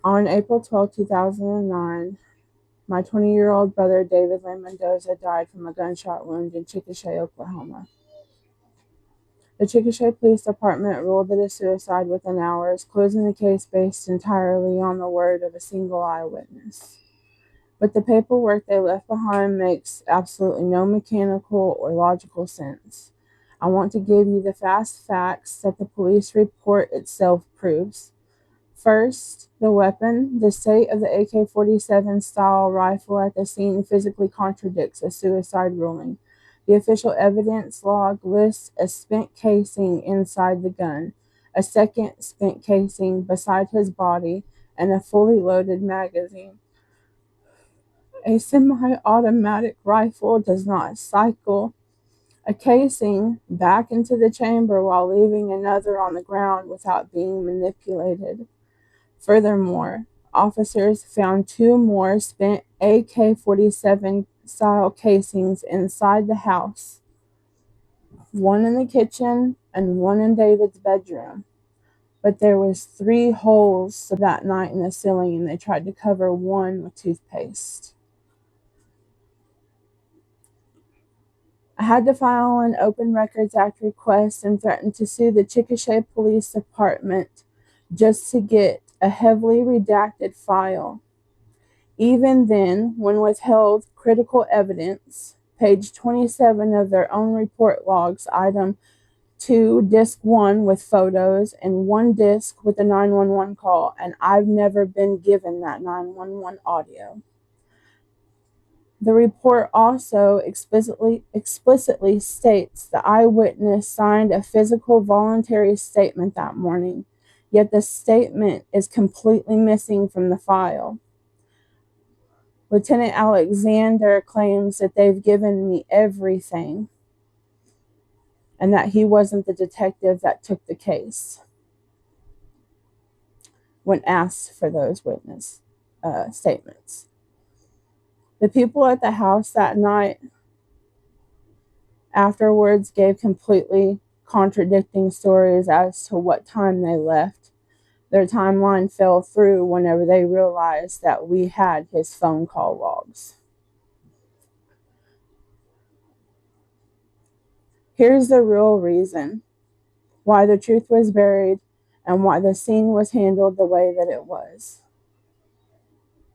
On April 12, 2009, my 20-year-old brother David Lynn Mendoza died from a gunshot wound in Chickasha, Oklahoma. The Chickasha Police Department ruled it a suicide within hours, closing the case based entirely on the word of a single eyewitness. But the paperwork they left behind makes absolutely no mechanical or logical sense. I want to give you the fast facts that the police report itself proves. First, the weapon. The state of the AK-47 style rifle at the scene physically contradicts a suicide ruling. The official evidence log lists a spent casing inside the gun, a second spent casing beside his body, and a fully loaded magazine. A semi-automatic rifle does not cycle a casing back into the chamber while leaving another on the ground without being manipulated. Furthermore, officers found two more spent AK-47 style casings inside the house, one in the kitchen and one in David's bedroom. But there was 3 holes that night in the ceiling, and they tried to cover one with toothpaste. I had to file an Open Records Act request and threatened to sue the Chickasha Police Department just to get a heavily redacted file. Even then, when withheld critical evidence, page 27 of their own report logs item 2, disc 1 with photos, and 1 disc with a 911 call, and I've never been given that 911 audio. The report also explicitly states the eyewitness signed a physical voluntary statement that morning, yet the statement is completely missing from the file. Lieutenant Alexander claims that they've given me everything and that he wasn't the detective that took the case when asked for those witness statements. The people at the house that night afterwards gave completely contradicting stories as to what time they left. Their timeline fell through whenever they realized that we had his phone call logs. Here's the real reason why the truth was buried and why the scene was handled the way that it was.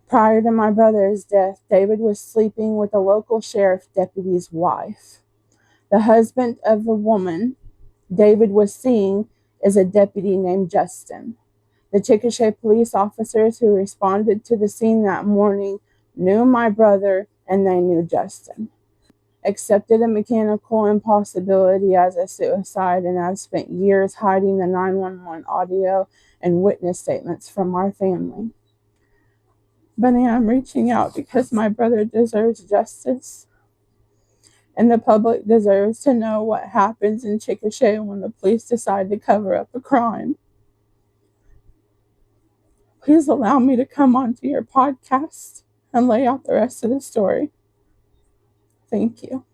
Prior to my brother's death, David was sleeping with a local sheriff deputy's wife. The husband of the woman David was seeing is a deputy named Justin. The Chickasha police officers who responded to the scene that morning knew my brother and they knew Justin. Accepted a mechanical impossibility as a suicide, and I've spent years hiding the 911 audio and witness statements from our family. But I am reaching out because my brother deserves justice, and the public deserves to know what happens in Chickasha when the police decide to cover up a crime. Please allow me to come onto your podcast and lay out the rest of the story. Thank you.